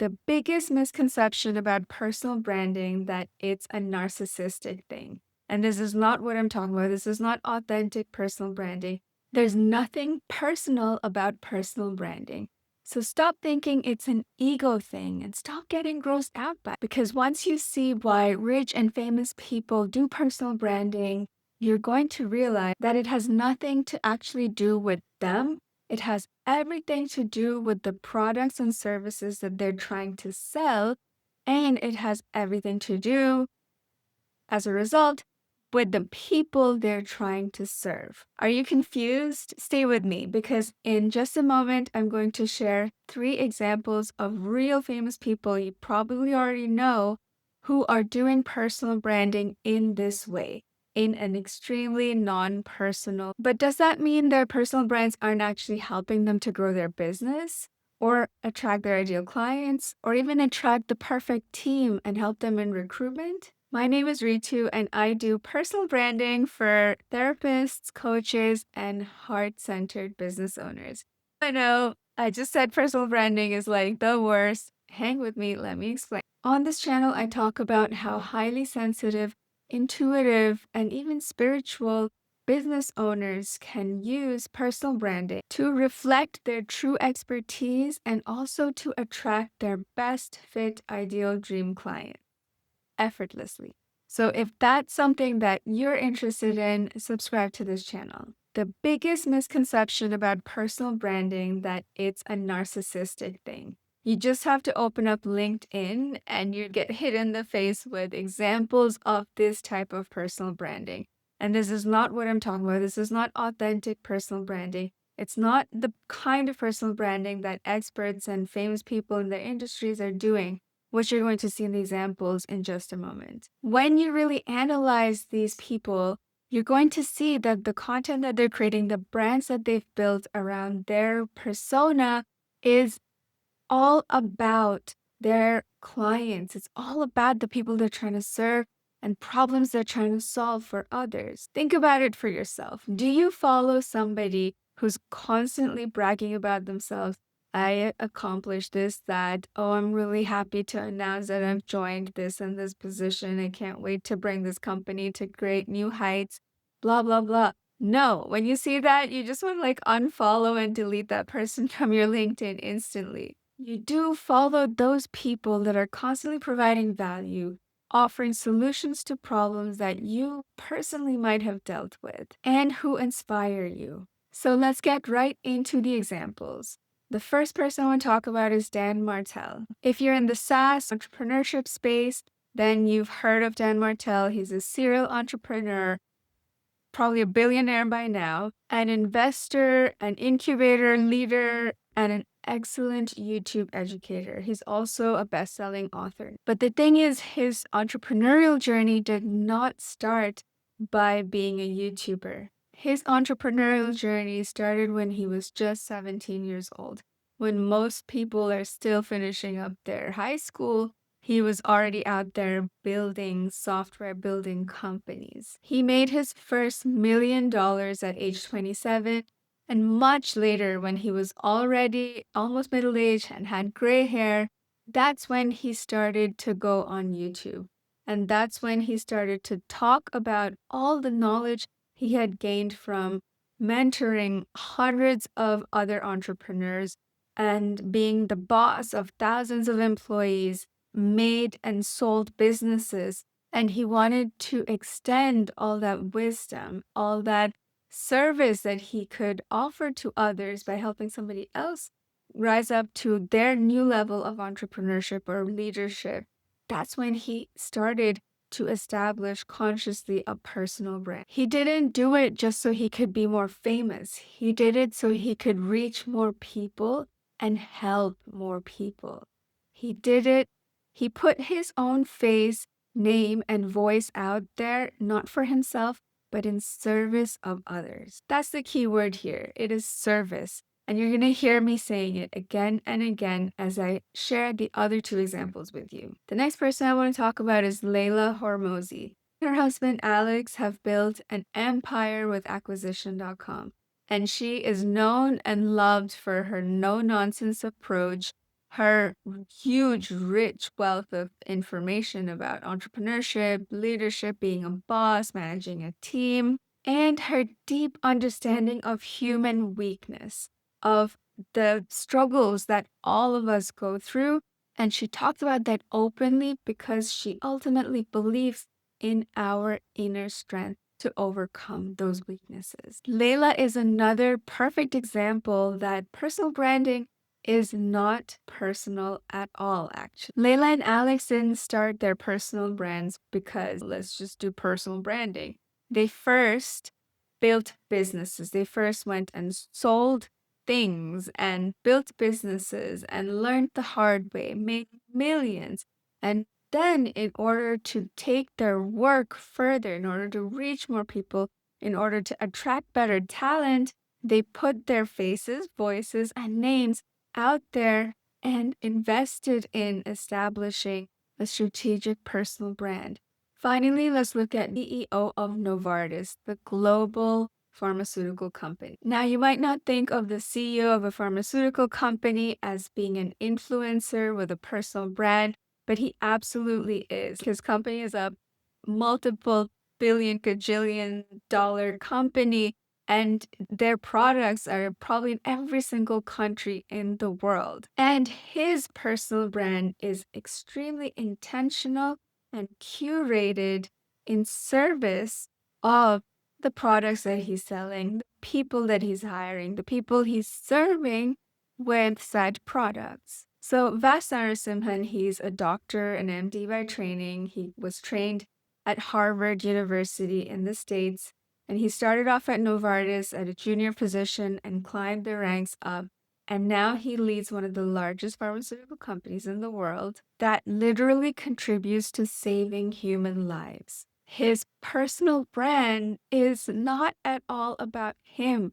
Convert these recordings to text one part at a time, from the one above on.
The biggest misconception about personal branding that it's a narcissistic thing. And this is not what I'm talking about. This is not authentic personal branding. There's nothing personal about personal branding. So stop thinking it's an ego thing and stop getting grossed out by it. Because once you see why rich and famous people do personal branding, you're going to realize that it has nothing to actually do with them. It has everything to do with the products and services that they're trying to sell, and it has everything to do, as a result, with the people they're trying to serve. Are you confused? Stay with me because in just a moment, I'm going to share 3 examples of real famous people you probably already know who are doing personal branding in this way, in an extremely non-personal. But does that mean their personal brands aren't actually helping them to grow their business or attract their ideal clients or even attract the perfect team and help them in recruitment? My name is Ritu and I do personal branding for therapists, coaches, and heart-centered business owners. I know I just said personal branding is like the worst. Hang with me, let me explain. On this channel, I talk about how highly sensitive, intuitive, and even spiritual business owners can use personal branding to reflect their true expertise and also to attract their best fit ideal dream client effortlessly. So if that's something that you're interested in, subscribe to this channel. The biggest misconception about personal branding that it's a narcissistic thing. You just have to open up LinkedIn and you get hit in the face with examples of this type of personal branding. And this is not what I'm talking about. This is not authentic personal branding. It's not the kind of personal branding that experts and famous people in their industries are doing, which you're going to see in the examples in just a moment. When you really analyze these people, you're going to see that the content that they're creating, the brands that they've built around their persona is all about their clients. It's all about the people they're trying to serve and problems they're trying to solve for others. Think about it for yourself. Do you follow somebody who's constantly bragging about themselves? I accomplished this, that. Oh, I'm really happy to announce that I've joined this and this position. I can't wait to bring this company to great new heights, blah, blah, blah. No, when you see that, you just want to like unfollow and delete that person from your LinkedIn instantly. You do follow those people that are constantly providing value, offering solutions to problems that you personally might have dealt with, and who inspire you. So let's get right into the examples. The first person I want to talk about is Dan Martell. If you're in the SaaS entrepreneurship space, then you've heard of Dan Martell. He's a serial entrepreneur, probably a billionaire by now, an investor, an incubator leader, and an excellent YouTube educator. He's also a best-selling author. But the thing is, his entrepreneurial journey did not start by being a YouTuber. His entrepreneurial journey started when he was just 17 years old. When most people are still finishing up their high school, he was already out there building software, building companies. He made his first $1 million at age 27. And much later, when he was already almost middle-aged and had gray hair, that's when he started to go on YouTube. And that's when he started to talk about all the knowledge he had gained from mentoring hundreds of other entrepreneurs and being the boss of thousands of employees, made and sold businesses. And he wanted to extend all that wisdom, all that service that he could offer to others by helping somebody else rise up to their new level of entrepreneurship or leadership. That's when he started to establish consciously a personal brand. He didn't do it just so he could be more famous. He did it so he could reach more people and help more people. He did it. He put his own face, name, and voice out there, not for himself, but in service of others. That's the key word here. It is service. And you're going to hear me saying it again and again as I share the other 2 examples with you. The next person I want to talk about is Layla Hormozi. Her husband Alex have built an empire with acquisition.com. And she is known and loved for her no-nonsense approach her huge, rich wealth of information about entrepreneurship, leadership, being a boss, managing a team, and her deep understanding of human weakness, of the struggles that all of us go through. And she talked about that openly because she ultimately believes in our inner strength to overcome those weaknesses. Layla is another perfect example that personal branding is not personal at all, actually. Layla and Alex didn't start their personal brands because let's just do personal branding. They first built businesses. They first went and sold things and built businesses and learned the hard way, made millions. And then, in order to take their work further, in order to reach more people, in order to attract better talent, they put their faces, voices, and names out there and invested in establishing a strategic personal brand. Finally, let's look at CEO of Novartis, the global pharmaceutical company. Now, you might not think of the CEO of a pharmaceutical company as being an influencer with a personal brand, but he absolutely is. His company is a multiple billion, gajillion dollar company, and their products are probably in every single country in the world. And his personal brand is extremely intentional and curated in service of the products that he's selling, the people that he's hiring, the people he's serving with said products. So Vasant Narasimhan, he's a doctor, an MD by training. He was trained at Harvard University in the States, and he started off at Novartis at a junior position and climbed the ranks up. And now he leads one of the largest pharmaceutical companies in the world that literally contributes to saving human lives. His personal brand is not at all about him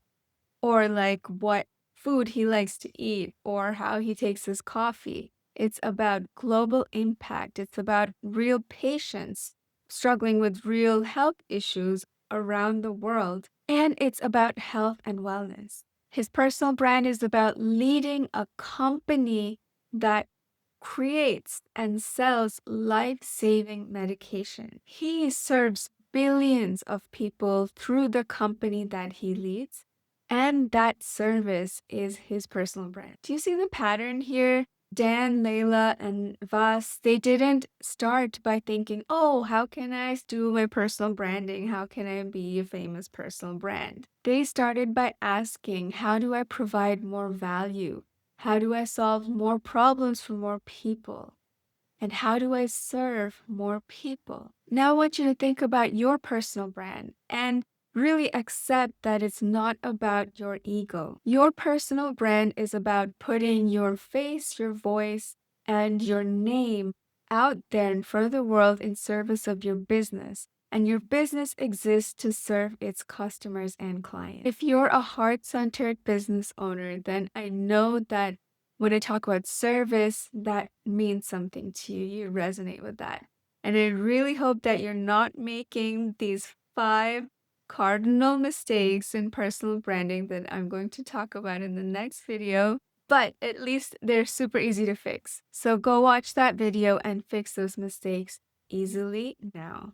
or like what food he likes to eat or how he takes his coffee. It's about global impact. It's about real patients struggling with real health issues around the world. And it's about health and wellness. His personal brand is about leading a company that creates and sells life-saving medication. He serves billions of people through the company that he leads, and that service is his personal brand. Do you see the pattern here? Dan, Layla, and Vas, they didn't start by thinking, oh, how can I do my personal branding? How can I be a famous personal brand? They started by asking, how do I provide more value? How do I solve more problems for more people? And how do I serve more people? Now I want you to think about your personal brand and really accept that it's not about your ego. Your personal brand is about putting your face, your voice, and your name out there in front of the world in service of your business. And your business exists to serve its customers and clients. If you're a heart-centered business owner, then I know that when I talk about service, that means something to you. You resonate with that. And I really hope that you're not making these 5 cardinal mistakes in personal branding that I'm going to talk about in the next video. But at least they're super easy to fix. So go watch that video and fix those mistakes easily now.